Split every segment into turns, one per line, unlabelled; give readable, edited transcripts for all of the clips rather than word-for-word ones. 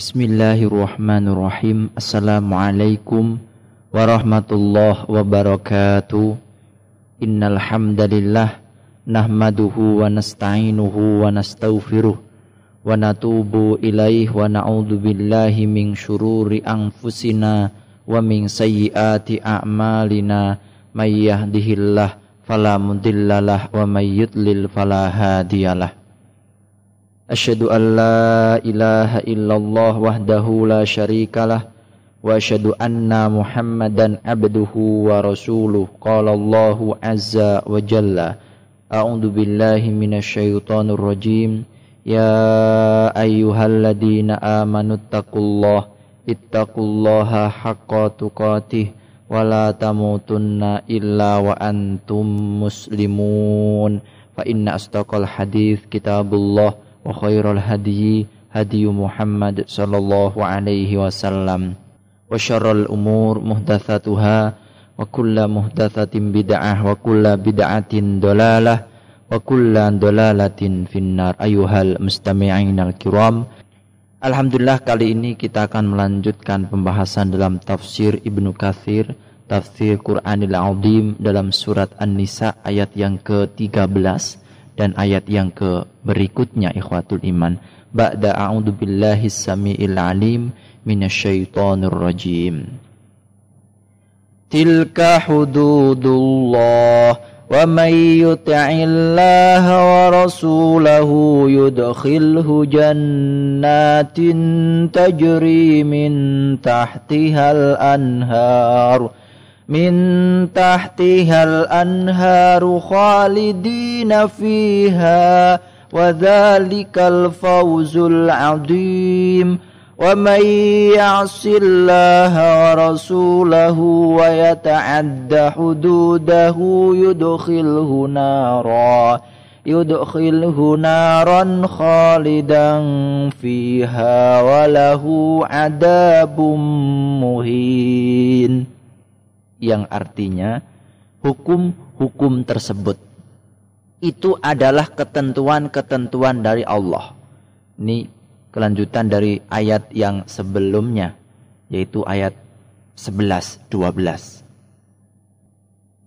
Bismillahirrahmanirrahim. Assalamualaikum warahmatullahi wabarakatuh. Innal hamdalillah nahmaduhu wa nasta'inuhu wa nastaghfiruh wa natubu ilaihi wa na'udzu billahi min syururi anfusina wa min sayyiati a'malina may yahdihillahu fala mudhillalah wa may yudlil fala hadiyalah. Asyhadu an la ilaha illallah wahdahu la syarikalah wa asyhadu anna Muhammadan abduhu wa rasuluh. Qala Allahu azza wa jalla, a'udzu billahi minasyaitonir rajim. Ya ayyuhalladzina amanu ittaqullaha haqqa tuqatih wa la tamutunna illa wa antum muslimun. Fa inna asdaqal hadits kitabullah wa khairul hadyi hadyu Muhammad sallallahu alaihi wasallam wa syarrul umur muhdatsatuha wa kullu muhdatsatin bid'ah wa kullu bid'atin dalalah wa kullu dalalatin finnar. Ayyuhal mustami'inal kiram, alhamdulillah kali ini kita akan melanjutkan pembahasan dalam tafsir Ibnu Katsir, tafsir Qur'anil Azim dalam surat An-Nisa ayat yang ke-13 dan ayat yang ke berikutnya. Ikhwatul iman, ba'da a'udzu billahis samiil alim minasyaitonir rajim. Tilka hududullah wa may yuti'illaha wa rasulahu yudkhilhu jannatin tajri min tahtihal anhar khalidina fiha wa dhalikal fawzul azim. Wa may ya'sillaha wa rasulahu wa yata'adda hududahu yudkhilhu naran khalidan fiha wa lahu adabum muhin. Yang artinya hukum-hukum tersebut itu adalah ketentuan-ketentuan dari Allah. Ini kelanjutan dari ayat yang sebelumnya, yaitu ayat 11-12.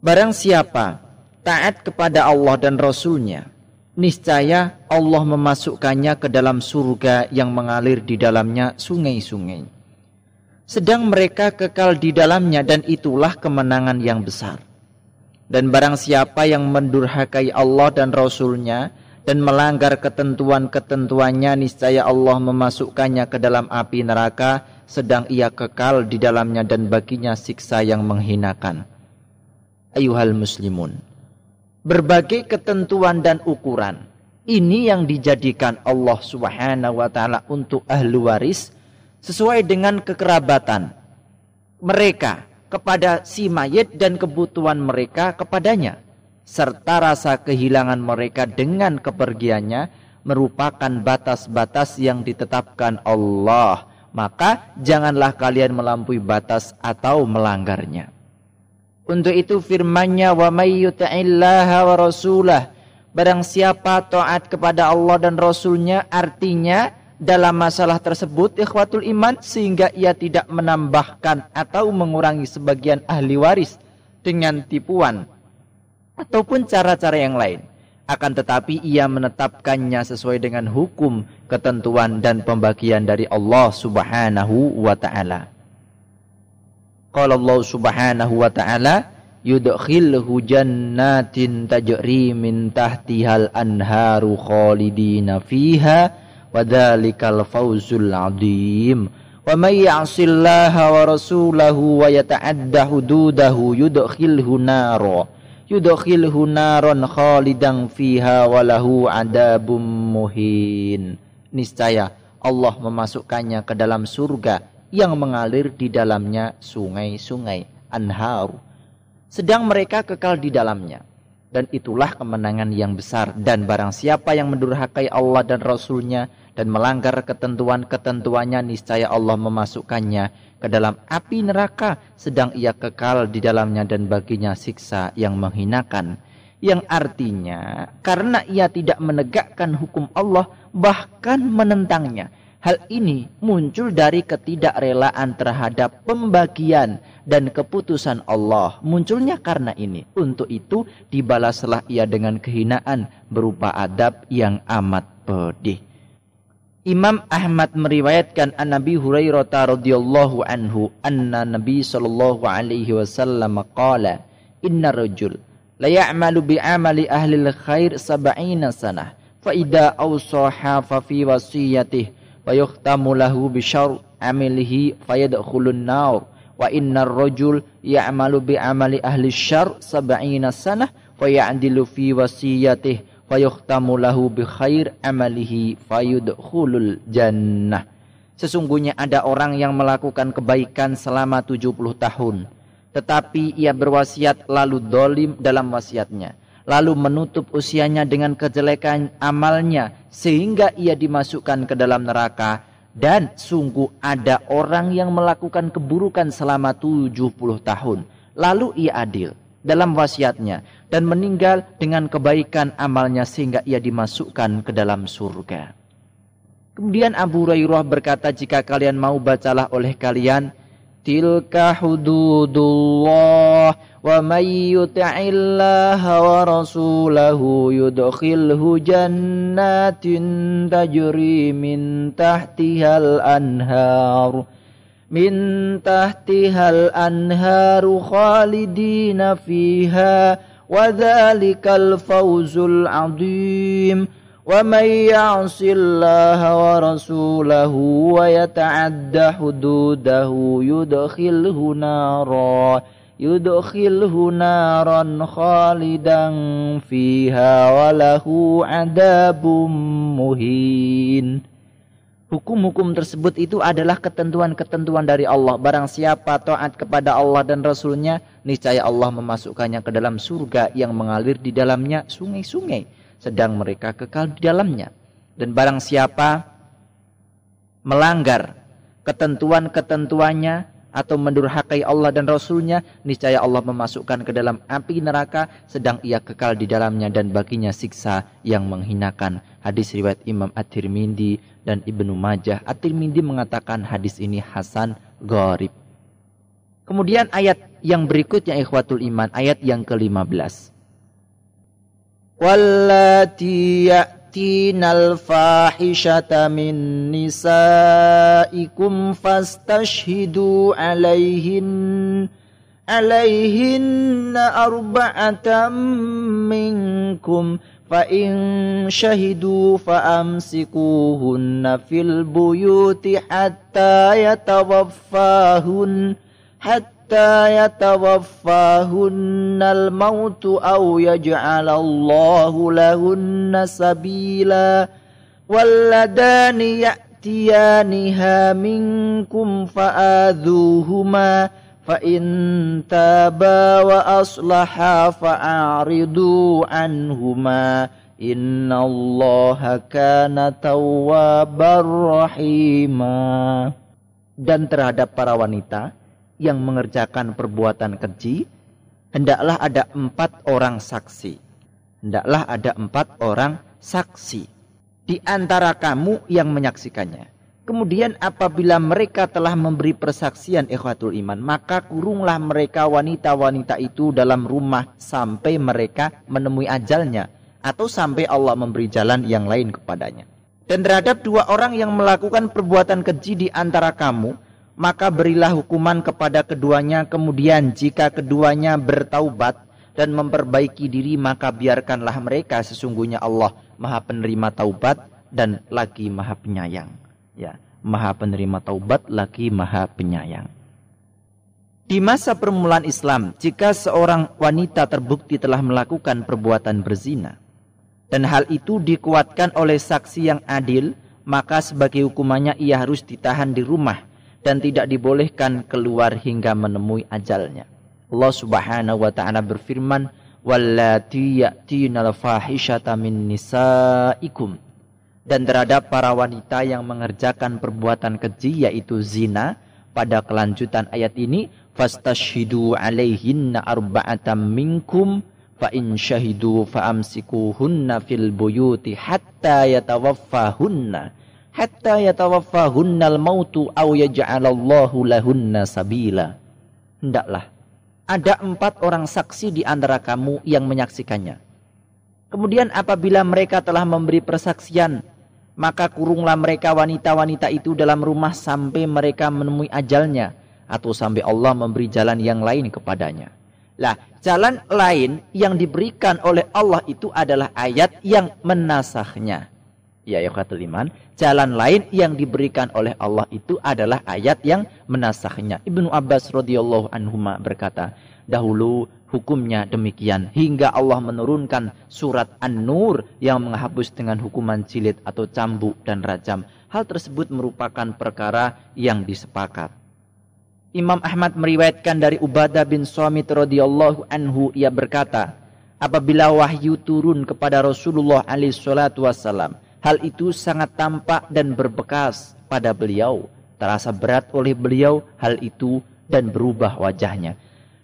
Barang siapa taat kepada Allah dan Rasulnya, niscaya Allah memasukkannya ke dalam surga yang mengalir di dalamnya sungai-sungai. Sedang mereka kekal di dalamnya, dan itulah kemenangan yang besar. Dan barang siapa yang mendurhakai Allah dan Rasulnya dan melanggar ketentuan-ketentuannya, niscaya Allah memasukkannya ke dalam api neraka, sedang ia kekal di dalamnya, dan baginya siksa yang menghinakan. Ayuhal muslimun, berbagai ketentuan dan ukuran ini yang dijadikan Allah Subhanahu wa ta'ala untuk ahli waris sesuai dengan kekerabatan mereka kepada si mayit dan kebutuhan mereka kepadanya, serta rasa kehilangan mereka dengan kepergiannya merupakan batas-batas yang ditetapkan Allah. Maka janganlah kalian melampaui batas atau melanggarnya. Untuk itu firman-Nya, wa may yuti'illaha wa rasulah, barang siapa taat kepada Allah dan Rasulnya, artinya dalam masalah tersebut, ikhwatul iman, sehingga ia tidak menambahkan atau mengurangi sebagian ahli waris dengan tipuan ataupun cara-cara yang lain, akan tetapi ia menetapkannya sesuai dengan hukum, ketentuan dan pembagian dari Allah Subhanahu wa ta'ala. Qala Allah Subhanahu wa ta'ala, yudkhilhu jannatin tajri min tahtihal anharu khalidina fiha wa dhalikal fawzul azim. Wa may ya'sillaha wa rasulahu wa yata'adda hududahu yudkhilhu naran khalidan fiha wa lahu adabum muhin. Niscaya Allah memasukkannya ke dalam surga yang mengalir di dalamnya sungai-sungai, anhar, sedang mereka kekal di dalamnya, dan itulah kemenangan yang besar. Dan barang siapa yang mendurhakai Allah dan Rasulnya dan melanggar ketentuan-ketentuannya, niscaya Allah memasukkannya ke dalam api neraka, sedang ia kekal di dalamnya, dan baginya siksa yang menghinakan. Yang artinya, karena ia tidak menegakkan hukum Allah, bahkan menentangnya, Hal ini muncul dari ketidakrelaan terhadap pembagian dan keputusan Allah. Munculnya karena ini. Untuk itu dibalaslah ia dengan kehinaan berupa adab yang amat pedih. Imam Ahmad meriwayatkan an Nabi Hurairah radhiyallahu anhu anna Nabi sallallahu alaihi wasallam qala inna rajul la ya'malu bi amali ahli al-khair 70 sanah fa idza awsaha fa fi wasiyatihi wa yukhtamu lahu bi syarr amilihi fayadkhulun nar wa innar rajul ya'malu bi amali ahli syarr 70 sanah fa ya'dilu fi wasiyatihi fa yukhtamu lahu bi khair amalihi fayadkhulul jannah. Sesungguhnya ada orang yang melakukan kebaikan selama 70 tahun, tetapi ia berwasiat lalu dolim dalam wasiatnya, lalu menutup usianya dengan kejelekan amalnya sehingga ia dimasukkan ke dalam neraka. Dan sungguh ada orang yang melakukan keburukan selama 70 tahun, lalu ia adil dalam wasiatnya dan meninggal dengan kebaikan amalnya sehingga ia dimasukkan ke dalam surga. Kemudian Abu Hurairah berkata, jika kalian mau, bacalah oleh kalian, tilka hududullah wa may yuti'illaha wa rasulahu yudkhilhu jannatin tajri min tahtihal anharu khalidina fiha wa dhalikal fawzul azim. وَمَنْ يَعْصِ اللَّهَ وَرَسُولَهُ وَيَتَعَدَّ حُدُودَهُ يُدْخِلْهُ نَارًا خَالِدًا فِيهَا وَلَهُ عَذَابٌ مُهِينٌ. Hukum-hukum tersebut itu adalah ketentuan-ketentuan dari Allah. Barang siapa taat kepada Allah dan Rasulnya, niscaya Allah memasukkannya ke dalam surga yang mengalir di dalamnya sungai-sungai, sedang mereka kekal di dalamnya. Dan barang siapa melanggar ketentuan-ketentuannya atau mendurhakai Allah dan Rasulnya, niscaya Allah memasukkan ke dalam api neraka, sedang ia kekal di dalamnya dan baginya siksa yang menghinakan. Hadis riwayat Imam At-Tirmidzi dan Ibnu Majah. At-Tirmidzi mengatakan hadis ini hasan gharib. Kemudian ayat yang berikutnya, ikhwatul iman, ayat yang ke-15. Wallati ya'tinal fahishata min nisaikum fastashhidu alaihinna arba'atan minkum fa in shahidu fa amsikuhunna fil buyuti hatta yatawaffahunna al-mautu aw yaj'alallahu lahunna sabila walladani ya'tiyaniha minkum fa'adhuhuma fa in taba wa aslaha fa'aridu anhuma innallaha kana tawwabar rahima. Dan terhadap para wanita yang mengerjakan perbuatan keji, hendaklah ada 4 orang saksi. Hendaklah ada 4 orang saksi di antara kamu yang menyaksikannya. Kemudian apabila mereka telah memberi persaksian, ikhwatul iman, maka kurunglah mereka wanita-wanita itu dalam rumah sampai mereka menemui ajalnya atau sampai Allah memberi jalan yang lain kepadanya. Dan terhadap 2 orang yang melakukan perbuatan keji di antara kamu, maka berilah hukuman kepada keduanya. Kemudian jika keduanya bertaubat dan memperbaiki diri, maka biarkanlah mereka. Sesungguhnya Allah Maha penerima taubat dan lagi Maha penyayang. Ya, Maha penerima taubat lagi Maha penyayang. Di masa permulaan Islam, jika seorang wanita terbukti telah melakukan perbuatan berzina dan hal itu dikuatkan oleh saksi yang adil, maka sebagai hukumannya ia harus ditahan di rumah dan tidak dibolehkan keluar hingga menemui ajalnya. Allah Subhanahu wa ta'ala berfirman, wallati ya'tinal fahishata min nisaikum. Dan terhadap para wanita yang mengerjakan perbuatan keji yaitu zina, pada kelanjutan ayat ini, fastashhidu alaihinna arba'atan minkum fa in syahidu fa amsikuhunna fil buyuti hatta yatawaffahunna. hatta yatawaffahunnal mautu aw yaj'alallahu lahunna sabila. Hendaklah ada 4 orang saksi di antara kamu yang menyaksikannya. Kemudian apabila mereka telah memberi persaksian, maka kurunglah mereka wanita-wanita itu dalam rumah sampai mereka menemui ajalnya, atau sampai Allah memberi jalan yang lain kepadanya. Lah, jalan lain yang diberikan oleh Allah itu adalah ayat yang menasahnya. Ya ikhwatul iman, jalan lain yang diberikan oleh Allah itu adalah ayat yang menasahnya. Ibnu Abbas radhiyallahu anhuma berkata, dahulu hukumnya demikian hingga Allah menurunkan surat An-Nur yang menghapus dengan hukuman jilid atau cambuk dan rajam. Hal tersebut merupakan perkara yang disepakat. Imam Ahmad meriwayatkan dari Ubadah bin Samit radhiyallahu anhu, ia berkata, apabila wahyu turun kepada Rasulullah alaihi salatu wassalam, hal itu sangat tampak dan berbekas pada beliau. Terasa berat oleh beliau hal itu dan berubah wajahnya.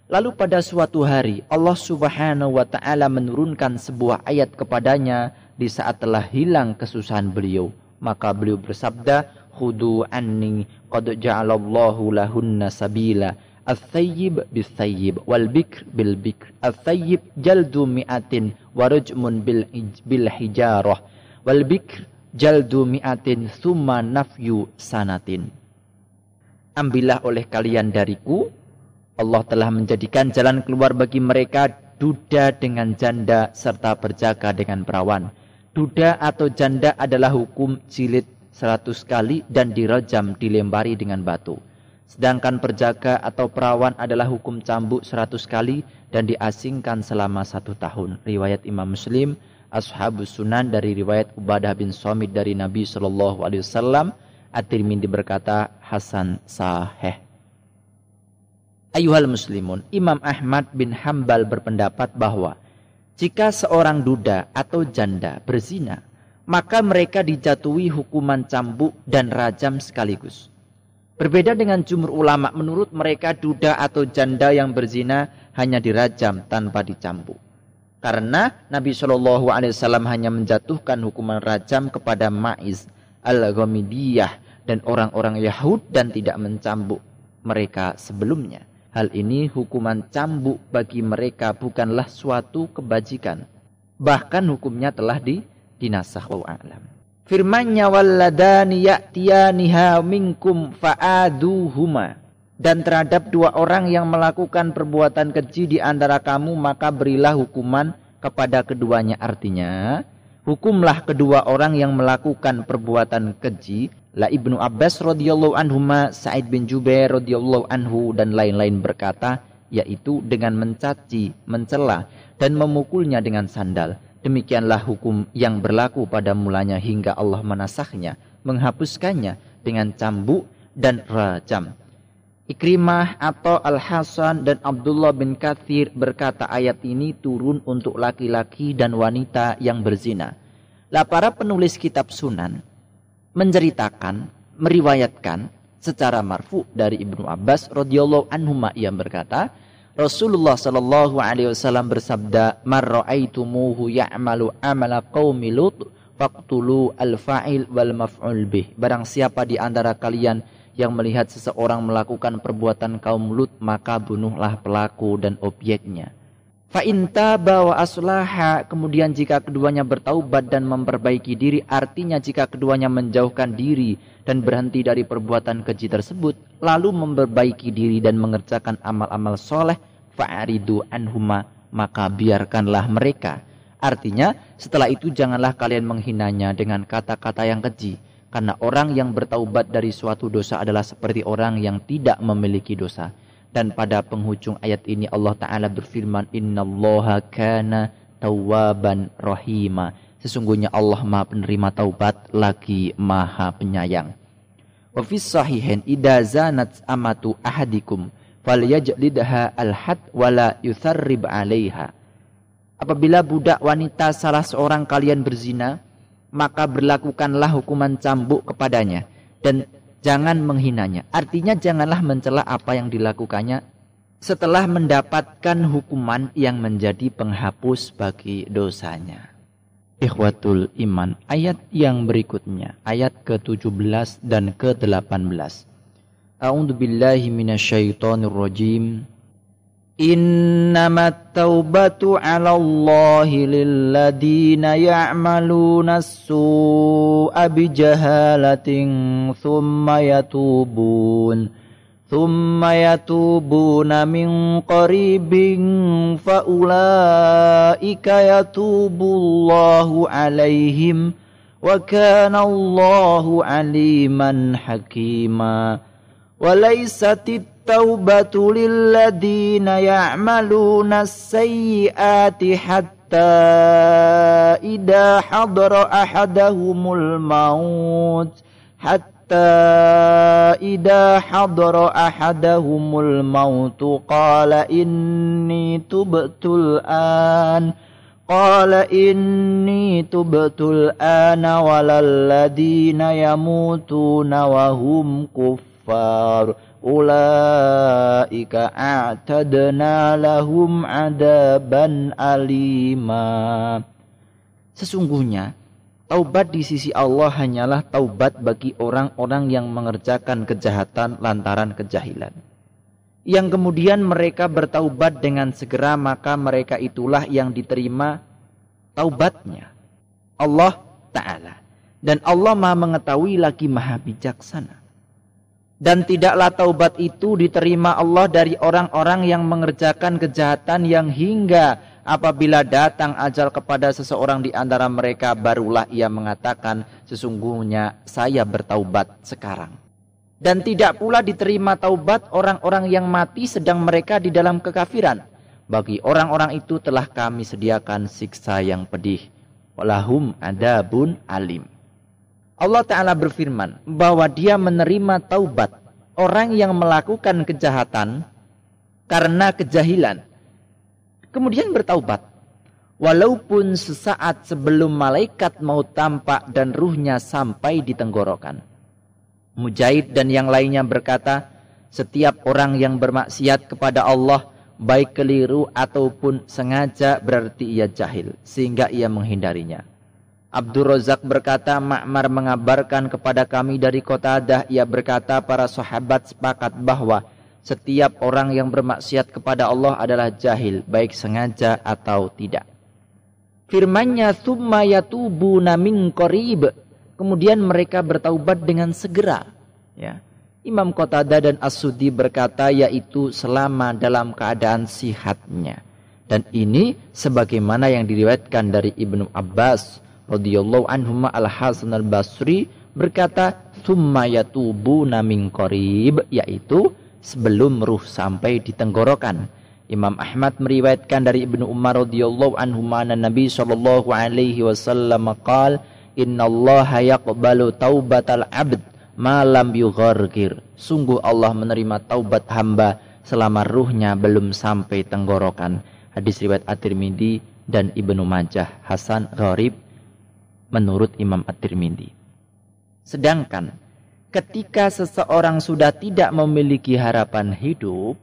Lalu pada suatu hari Allah subhanahu wa ta'ala menurunkan sebuah ayat kepadanya di saat telah hilang kesusahan beliau. Maka beliau bersabda, khudu anni qad ja'alallahu lahunna sabila. Al-thayyib bil-thayyib wal-bikr bil-bikr. Al-thayyib jaldu mi'atin warujmun bil-hijarah. Wal-bikr jaldu mi'atin thumma nafyu sanatin. Ambillah oleh kalian dariku, Allah telah menjadikan jalan keluar bagi mereka duda dengan janda serta berjaga dengan perawan. Duda atau janda adalah hukum jilid 100 kali dan dirajam dilempari dengan batu. Sedangkan berjaga atau perawan adalah hukum cambuk 100 kali dan diasingkan selama 1 tahun. Riwayat Imam Muslim, Ashabus Sunan dari riwayat Ubadah bin Samit dari Nabi SAW. At-Tirmidzi berkata hasan sahih. Ayuhal muslimun, Imam Ahmad bin Hambal berpendapat bahwa jika seorang duda atau janda berzina, maka mereka dijatuhi hukuman cambuk dan rajam sekaligus. Berbeda dengan jumhur ulama, menurut mereka duda atau janda yang berzina hanya dirajam tanpa dicambuk. Karena Nabi SAW hanya menjatuhkan hukuman rajam kepada Ma'iz al-Ghamidiyah dan orang-orang Yahud dan tidak mencambuk mereka sebelumnya. Hal ini hukuman cambuk bagi mereka bukanlah suatu kebajikan. Bahkan hukumnya telah dinasakh. Wa'alam. Firmannya walladani ya'tiyaniha minkum fa'aduhuma. Dan terhadap 2 orang yang melakukan perbuatan keji di antara kamu, maka berilah hukuman kepada keduanya. Artinya, hukumlah kedua orang yang melakukan perbuatan keji. La Ibnu Abbas radhiyallahu anhuma, Sa'id bin Jubair radhiyallahu anhu dan lain-lain berkata, yaitu dengan mencaci, mencela dan memukulnya dengan sandal. Demikianlah hukum yang berlaku pada mulanya hingga Allah menasakhnya, menghapuskannya dengan cambuk dan rajam. Ikrimah atau Al-Hasan dan Abdullah bin Katsir berkata ayat ini turun untuk laki-laki dan wanita yang berzina. Lah para penulis kitab Sunan menceritakan, meriwayatkan secara marfu dari Ibnu Abbas radhiyallahu anhuma, yang berkata, Rasulullah sallallahu alaihi wasallam bersabda, "Man ra'aitumuhu ya'malu amala qaumi Lut faqtulu al-fa'il wal maf'ul bih." Barang siapa di antara kalian yang melihat seseorang melakukan perbuatan kaum Lut, maka bunuhlah pelaku dan objeknya. Fa in taba wa aslaha, kemudian jika keduanya bertaubat dan memperbaiki diri, artinya jika keduanya menjauhkan diri dan berhenti dari perbuatan keji tersebut, lalu memperbaiki diri dan mengerjakan amal-amal soleh, fa'aridu anhuma, maka biarkanlah mereka. Artinya setelah itu janganlah kalian menghinanya dengan kata-kata yang keji, karena orang yang bertaubat dari suatu dosa adalah seperti orang yang tidak memiliki dosa. Dan pada penghujung ayat ini Allah Ta'ala berfirman, Innallaha kana tawwaban rahima. Sesungguhnya Allah maha penerima taubat lagi maha penyayang. Wa fis sahihain idza zanat amatu ahadikum falyajlidha al-had wala yutharrib 'alaiha. Apabila budak wanita salah seorang kalian berzina, maka berlakukanlah hukuman cambuk kepadanya dan jangan menghinanya. Artinya janganlah mencela apa yang dilakukannya setelah mendapatkan hukuman yang menjadi penghapus bagi dosanya. Ikhwatul iman, ayat yang berikutnya, ayat ke-17 dan ke-18. A'udzu billahi minasyaitonir rajim. Innamat taubatu 'ala Allahi lilladina ya'maluna as-su'a bijahalatin thumma yatubuna min qaribin faulaika yatubullahu 'alaihim wa kana Allahu 'aliman hakima. Walaisatit taubatu lilladina ya'maluna as-sayyi'ati hatta idza hadara ahadahumul maut qala inni tubtul ana walalladina yamutuna wa hum kuffar ulaika a'tadna lahum adaban alima. Sesungguhnya taubat di sisi Allah hanyalah taubat bagi orang-orang yang mengerjakan kejahatan lantaran kejahilan, yang kemudian mereka bertaubat dengan segera, maka mereka itulah yang diterima taubatnya Allah Ta'ala. Dan Allah Maha mengetahui lagi Maha bijaksana. Dan tidaklah taubat itu diterima Allah dari orang-orang yang mengerjakan kejahatan yang hingga apabila datang ajal kepada seseorang di antara mereka barulah ia mengatakan, sesungguhnya saya bertaubat sekarang. Dan tidak pula diterima taubat orang-orang yang mati sedang mereka di dalam kekafiran. Bagi orang-orang itu telah kami sediakan siksa yang pedih. Walahum adabun alim. Allah Ta'ala berfirman bahwa dia menerima taubat orang yang melakukan kejahatan karena kejahilan, kemudian bertaubat, walaupun sesaat sebelum malaikat maut tampak dan ruhnya sampai di tenggorokan. Mujahid dan yang lainnya berkata, setiap orang yang bermaksiat kepada Allah, baik keliru ataupun sengaja, berarti ia jahil, sehingga ia menghindarinya. Abdur Razak berkata, Ma'mar mengabarkan kepada kami dari Qatadah, ia berkata, para sahabat sepakat bahwa setiap orang yang bermaksiat kepada Allah adalah jahil, baik sengaja atau tidak. Firman-Nya, "Tsumma yatubuna min qarib", kemudian mereka bertaubat dengan segera. Ya. Imam Qatadah dan As-Suddi berkata, yaitu selama dalam keadaan sihatnya. Dan ini sebagaimana yang diriwayatkan dari Ibnu Abbas radhiyallahu anhuma. Al-Hasan al-Basri berkata, "Tsumma yatubuna min qarib", yaitu sebelum ruh sampai di tenggorokan. Imam Ahmad meriwayatkan dari Ibnu Umar radhiyallahu anhuma, Nabi sallallahu alaihi wasallam qaal, "Innallaha yaqbalu taubatal 'abd ma lam yughargir." Sungguh Allah menerima taubat hamba selama ruhnya belum sampai tenggorokan. Hadis riwayat At-Tirmidzi dan Ibnu Majah, hasan gharib menurut Imam At-Tirmidzi. Sedangkan ketika seseorang sudah tidak memiliki harapan hidup,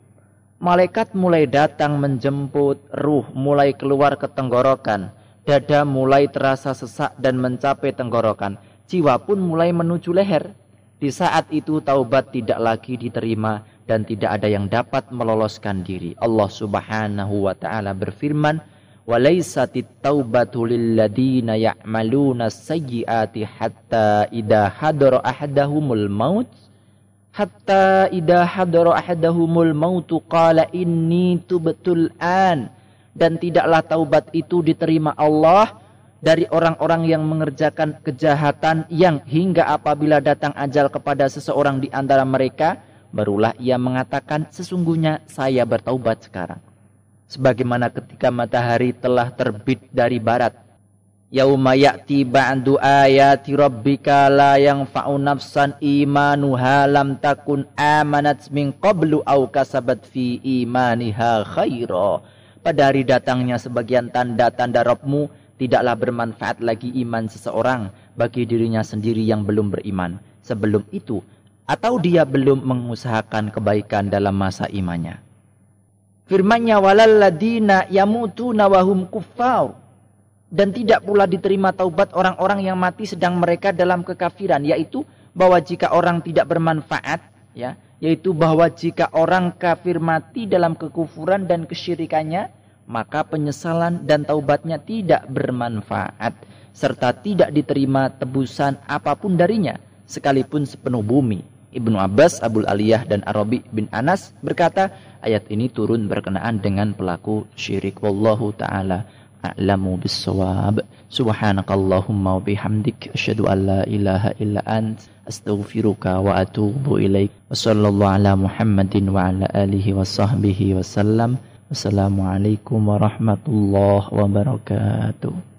malaikat mulai datang menjemput, ruh mulai keluar ke tenggorokan, dada mulai terasa sesak dan mencapai tenggorokan, jiwa pun mulai menuju leher. Di saat itu taubat tidak lagi diterima dan tidak ada yang dapat meloloskan diri. Allah Subhanahu wa taala berfirman, "Walaisatit taubatu lilladina ya'maluna sayyiati hatta idza hadara ahadahumul maut qala inni tubtul an." Dan tidaklah taubat itu diterima Allah dari orang-orang yang mengerjakan kejahatan yang hingga apabila datang ajal kepada seseorang di antara mereka barulah ia mengatakan, sesungguhnya saya bertaubat sekarang. Sebagaimana ketika matahari telah terbit dari barat, yauma ya'ti ba'du ayati rabbika la yanfa'u nafsan imanuha lam takun amanat min qablu aw kasabat fi imaniha khaira. Pada hari datangnya sebagian tanda-tanda Rabbmu, tidaklah bermanfaat lagi iman seseorang bagi dirinya sendiri yang belum beriman sebelum itu, atau dia belum mengusahakan kebaikan dalam masa imannya. Firman-Nya, "Walalladina yamutuna wa hum kuffar", Dan tidak pula diterima taubat orang-orang yang mati sedang mereka dalam kekafiran, yaitu bahwa jika orang tidak bermanfaat, ya, yaitu bahwa jika orang kafir mati dalam kekufuran dan kesyirikannya, maka penyesalan dan taubatnya tidak bermanfaat, serta tidak diterima tebusan apapun darinya, sekalipun sepenuh bumi. Ibnu Abbas, Abul Aliyah, dan Arabi bin Anas berkata, ayat ini turun berkenaan dengan pelaku syirik. Wallahu ta'ala a'lamu bis-shawab. Subhanakallahumma wa bihamdik, asyhadu an la ilaha illa ant, astaghfiruka wa atubu ilaik. Wa sallallahu ala Muhammadin wa ala alihi wa sahbihi wa sallam. Wassalamualaikum warahmatullahi wabarakatuh.